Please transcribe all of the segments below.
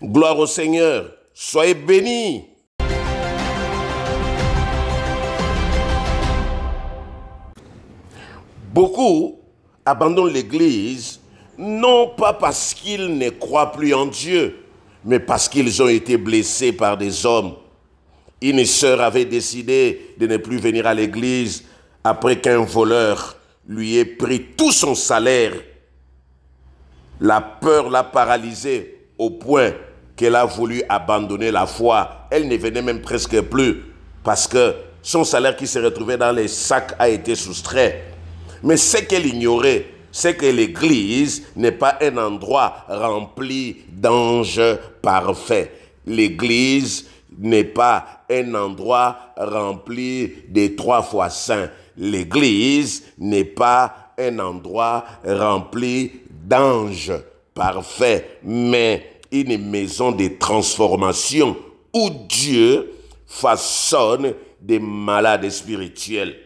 Gloire au Seigneur. Soyez bénis. Beaucoup abandonnent l'Église, non pas parce qu'ils ne croient plus en Dieu, mais parce qu'ils ont été blessés par des hommes. Une sœur avait décidé de ne plus venir à l'église après qu'un voleur lui ait pris tout son salaire. La peur l'a paralysée au point qu'elle a voulu abandonner la foi. Elle ne venait même presque plus parce que son salaire qui se retrouvait dans les sacs a été soustrait. Mais ce qu'elle ignorait, c'est que l'église n'est pas un endroit rempli d'anges parfaits. L'église n'est pas un endroit rempli des 3 fois saints. L'église n'est pas un endroit rempli d'anges parfaits, mais une maison de transformation où Dieu façonne des malades spirituels.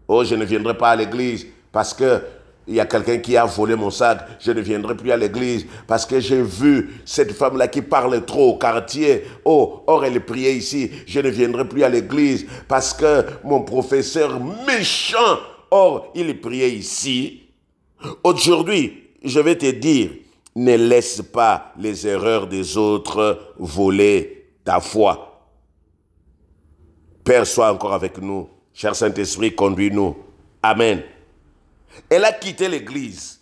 Oh, je ne viendrai pas à l'église parce que il y a quelqu'un qui a volé mon sac. Je ne viendrai plus à l'église parce que j'ai vu cette femme-là qui parle trop au quartier. Oh, or elle priait ici. Je ne viendrai plus à l'église parce que mon professeur méchant, or il priait ici. Aujourd'hui, je vais te dire, ne laisse pas les erreurs des autres voler ta foi. Père, sois encore avec nous. Cher Saint-Esprit, conduis-nous. Amen. Elle a quitté l'église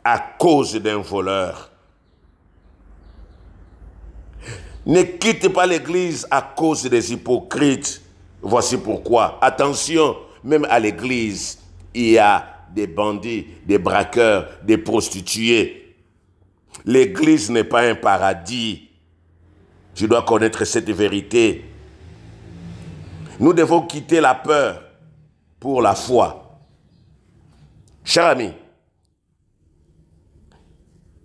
à cause d'un voleur. Ne quitte pas l'église à cause des hypocrites. Voici pourquoi. Attention, même à l'église, il y a des bandits, des braqueurs, des prostituées. L'église n'est pas un paradis. Je dois connaître cette vérité. Nous devons quitter la peur pour la foi. Cher ami,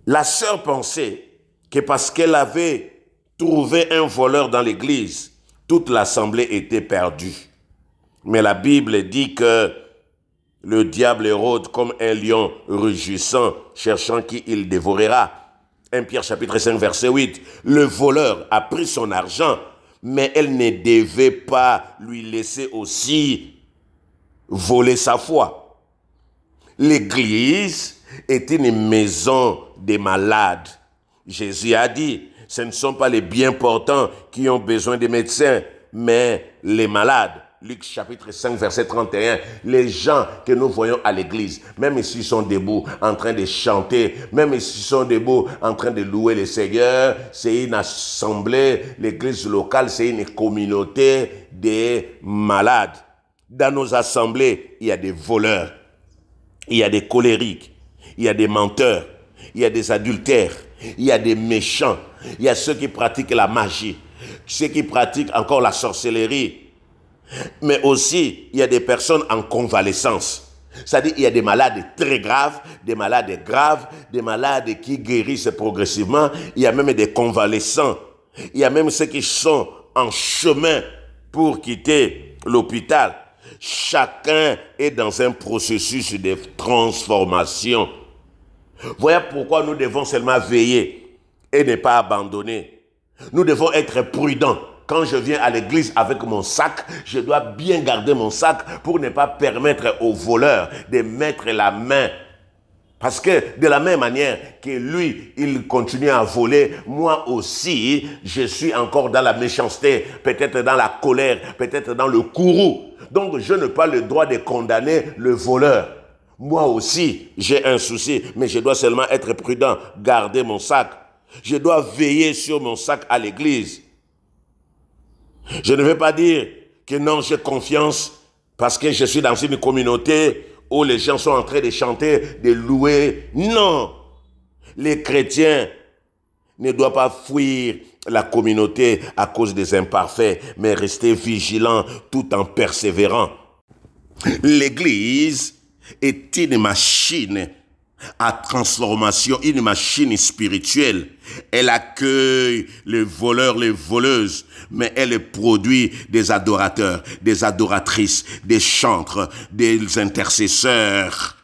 la sœur pensait que parce qu'elle avait trouvé un voleur dans l'église, toute l'assemblée était perdue. Mais la Bible dit que le diable rôde comme un lion rugissant, cherchant qui il dévorera. 1 Pierre chapitre 5 verset 8. Le voleur a pris son argent, mais elle ne devait pas lui laisser aussi voler sa foi. L'église est une maison des malades. Jésus a dit, ce ne sont pas les bien portants qui ont besoin des médecins, mais les malades. Luc chapitre 5 verset 31, les gens que nous voyons à l'église, même s'ils sont debout en train de chanter, même s'ils sont debout en train de louer le Seigneur, c'est une assemblée, l'église locale, c'est une communauté des malades. Dans nos assemblées, il y a des voleurs. Il y a des colériques, il y a des menteurs, il y a des adultères, il y a des méchants, il y a ceux qui pratiquent la magie, ceux qui pratiquent encore la sorcellerie. Mais aussi, il y a des personnes en convalescence. C'est-à-dire, il y a des malades très graves, des malades graves, des malades qui guérissent progressivement. Il y a même des convalescents. Il y a même ceux qui sont en chemin pour quitter l'hôpital. Chacun est dans un processus de transformation. Voilà pourquoi nous devons seulement veiller et ne pas abandonner. Nous devons être prudents. Quand je viens à l'église avec mon sac, je dois bien garder mon sac pour ne pas permettre aux voleurs de mettre la main. Parce que de la même manière que lui, il continue à voler, moi aussi, je suis encore dans la méchanceté, peut-être dans la colère, peut-être dans le courroux. Donc, je n'ai pas le droit de condamner le voleur. Moi aussi, j'ai un souci, mais je dois seulement être prudent, garder mon sac. Je dois veiller sur mon sac à l'église. Je ne veux pas dire que non, j'ai confiance parce que je suis dans une communauté où les gens sont en train de chanter, de louer. Non, les chrétiens ne doivent pas fuir la communauté à cause des imparfaits, mais rester vigilants tout en persévérant. L'église est une machine à transformation, une machine spirituelle. Elle accueille les voleurs, les voleuses, mais elle produit des adorateurs, des adoratrices, des chantres, des intercesseurs.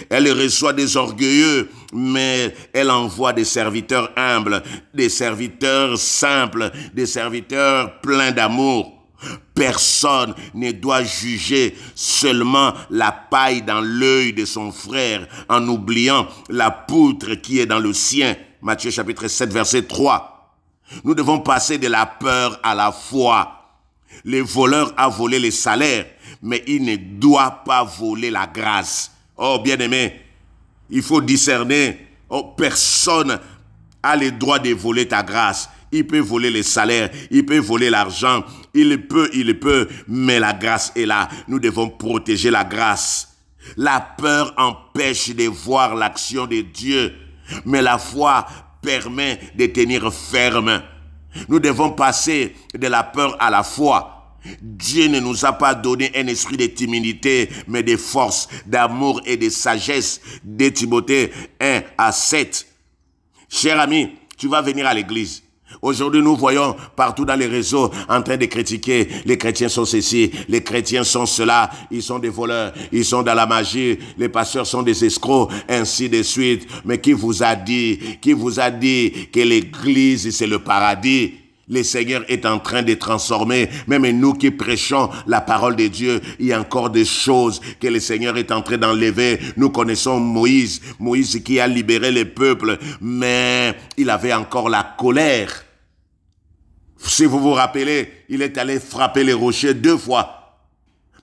Elle reçoit des orgueilleux, mais elle envoie des serviteurs humbles, des serviteurs simples, des serviteurs pleins d'amour. Personne ne doit juger seulement la paille dans l'œil de son frère en oubliant la poutre qui est dans le sien. Matthieu chapitre 7, verset 3. Nous devons passer de la peur à la foi. Le voleur a volé les salaires, mais il ne doit pas voler la grâce. Oh, bien-aimé, il faut discerner. Oh, personne a le droit de voler ta grâce. Il peut voler les salaires, il peut voler l'argent, il peut, mais la grâce est là. Nous devons protéger la grâce. La peur empêche de voir l'action de Dieu, mais la foi permet de tenir ferme. Nous devons passer de la peur à la foi. Dieu ne nous a pas donné un esprit de timidité, mais de force, d'amour et de sagesse. 2 Timothée 1 à 7. Cher ami, tu vas venir à l'église. Aujourd'hui, nous voyons partout dans les réseaux en train de critiquer. Les chrétiens sont ceci, les chrétiens sont cela, ils sont des voleurs, ils sont dans la magie, les pasteurs sont des escrocs, ainsi de suite. Mais qui vous a dit que l'église c'est le paradis? Le Seigneur est en train de transformer. Même nous qui prêchons la parole de Dieu, il y a encore des choses que le Seigneur est en train d'enlever. Nous connaissons Moïse qui a libéré le peuple, mais il avait encore la colère. Si vous vous rappelez, il est allé frapper les rochers 2 fois.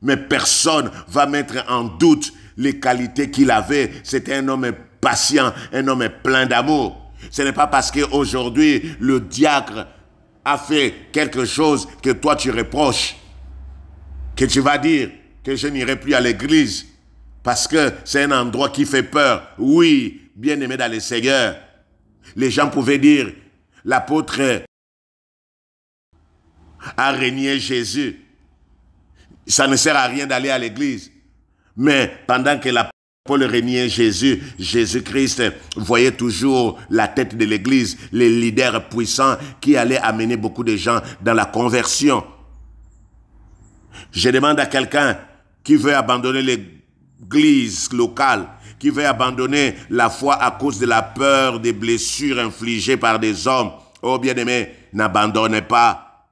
Mais personne va mettre en doute les qualités qu'il avait. C'était un homme patient, un homme plein d'amour. Ce n'est pas parce qu'aujourd'hui, le diacre a fait quelque chose que toi tu reproches, que tu vas dire que je n'irai plus à l'église parce que c'est un endroit qui fait peur. Oui, bien aimé dans le Seigneur, les gens pouvaient dire l'apôtre a régné Jésus. Ça ne sert à rien d'aller à l'église. Mais pendant que l'apôtre Paul régnait Jésus, Jésus-Christ voyait toujours la tête de l'église, les leaders puissants qui allaient amener beaucoup de gens dans la conversion. Je demande à quelqu'un qui veut abandonner l'église locale, qui veut abandonner la foi à cause de la peur des blessures infligées par des hommes. Oh bien-aimé, n'abandonne pas.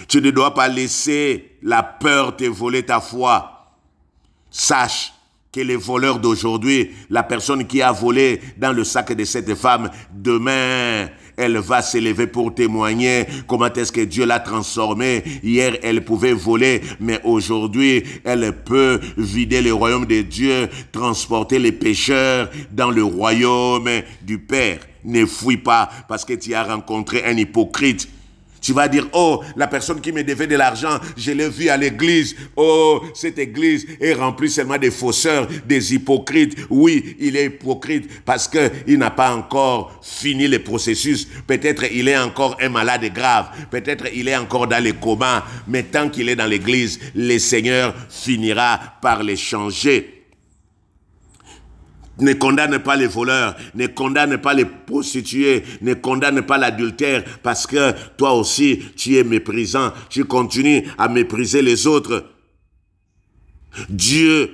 Tu ne dois pas laisser la peur te voler ta foi. Sache que les voleurs d'aujourd'hui, la personne qui a volé dans le sac de cette femme, demain, elle va s'élever pour témoigner comment est-ce que Dieu l'a transformée. Hier, elle pouvait voler, mais aujourd'hui, elle peut vider le royaume de Dieu, transporter les pécheurs dans le royaume du Père. Ne fuis pas parce que tu as rencontré un hypocrite. Tu vas dire, oh, la personne qui me devait de l'argent, je l'ai vu à l'église. Oh, cette église est remplie seulement des fausseurs, des hypocrites. Oui, il est hypocrite parce qu'il n'a pas encore fini le processus. Peut-être il est encore un malade grave. Peut-être il est encore dans les comas. Mais tant qu'il est dans l'église, le Seigneur finira par les changer. Ne condamne pas les voleurs, ne condamne pas les prostituées, ne condamne pas l'adultère parce que toi aussi tu es méprisant, tu continues à mépriser les autres. Dieu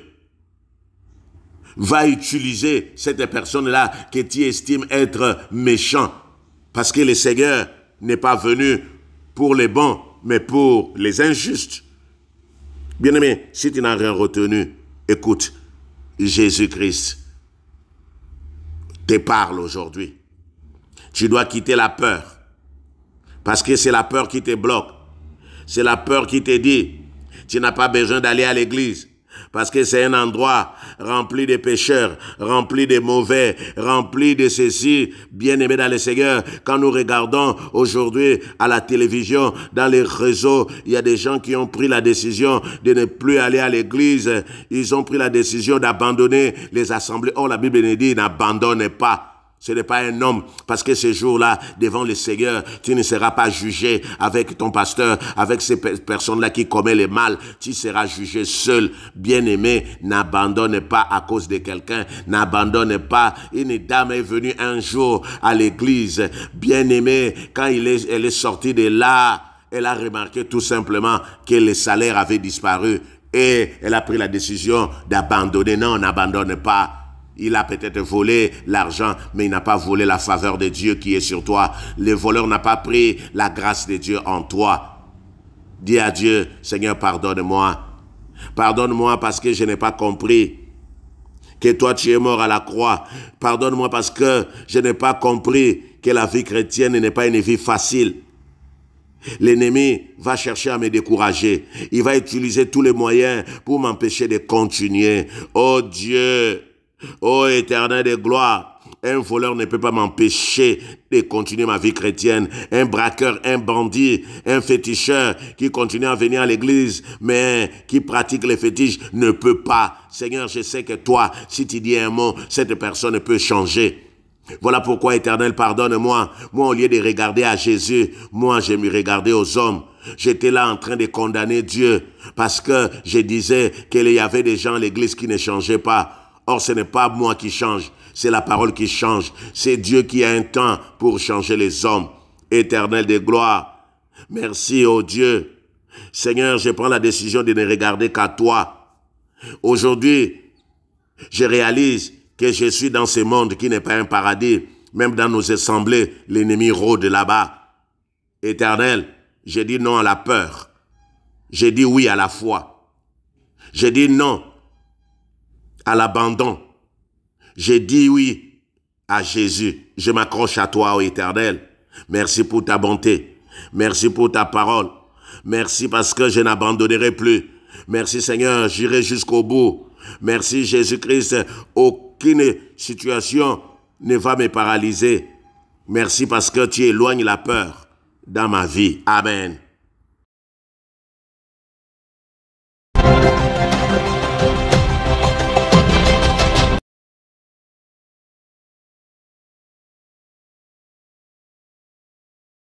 va utiliser cette personne-là que tu estimes être méchant parce que le Seigneur n'est pas venu pour les bons mais pour les injustes. Bien-aimé, si tu n'as rien retenu, écoute, Jésus-Christ te parle aujourd'hui. Tu dois quitter la peur. Parce que c'est la peur qui te bloque. C'est la peur qui te dit, tu n'as pas besoin d'aller à l'église. Parce que c'est un endroit rempli de pécheurs, rempli de mauvais, rempli de ceci. Bien-aimés dans le Seigneur, quand nous regardons aujourd'hui à la télévision, dans les réseaux, il y a des gens qui ont pris la décision de ne plus aller à l'église. Ils ont pris la décision d'abandonner les assemblées. Or, la Bible nous dit, n'abandonne pas. Ce n'est pas un homme, parce que ce jour-là, devant le Seigneur, tu ne seras pas jugé avec ton pasteur, avec ces personnes-là qui commettent le mal. Tu seras jugé seul. Bien-aimé, n'abandonne pas à cause de quelqu'un. N'abandonne pas. Une dame est venue un jour à l'église. Bien-aimé, quand elle est sortie de là, elle a remarqué tout simplement que le salaire avait disparu. Et elle a pris la décision d'abandonner. Non, n'abandonne pas. Il a peut-être volé l'argent, mais il n'a pas volé la faveur de Dieu qui est sur toi. Le voleur n'a pas pris la grâce de Dieu en toi. Dis à Dieu, Seigneur, pardonne-moi. Pardonne-moi parce que je n'ai pas compris que toi tu es mort à la croix. Pardonne-moi parce que je n'ai pas compris que la vie chrétienne n'est pas une vie facile. L'ennemi va chercher à me décourager. Il va utiliser tous les moyens pour m'empêcher de continuer. Oh Dieu, oh Éternel de gloire, un voleur ne peut pas m'empêcher de continuer ma vie chrétienne. Un braqueur, un bandit, un féticheur qui continue à venir à l'église, mais qui pratique les fétiches ne peut pas. Seigneur, je sais que toi, si tu dis un mot, cette personne peut changer. Voilà pourquoi, Éternel, pardonne-moi. Moi, au lieu de regarder à Jésus, moi, j'ai me regardé aux hommes. J'étais là en train de condamner Dieu parce que je disais qu'il y avait des gens à l'église qui ne changeaient pas. Or, ce n'est pas moi qui change, c'est la parole qui change. C'est Dieu qui a un temps pour changer les hommes. Éternel de gloire, merci, oh Dieu. Seigneur, je prends la décision de ne regarder qu'à toi. Aujourd'hui, je réalise que je suis dans ce monde qui n'est pas un paradis. Même dans nos assemblées, l'ennemi rôde là-bas. Éternel, j'ai dit non à la peur. J'ai dit oui à la foi. J'ai dit non à l'abandon. J'ai dit oui à Jésus. Je m'accroche à toi, ô Éternel. Merci pour ta bonté. Merci pour ta parole. Merci parce que je n'abandonnerai plus. Merci Seigneur, j'irai jusqu'au bout. Merci Jésus-Christ. Aucune situation ne va me paralyser. Merci parce que tu éloignes la peur dans ma vie. Amen.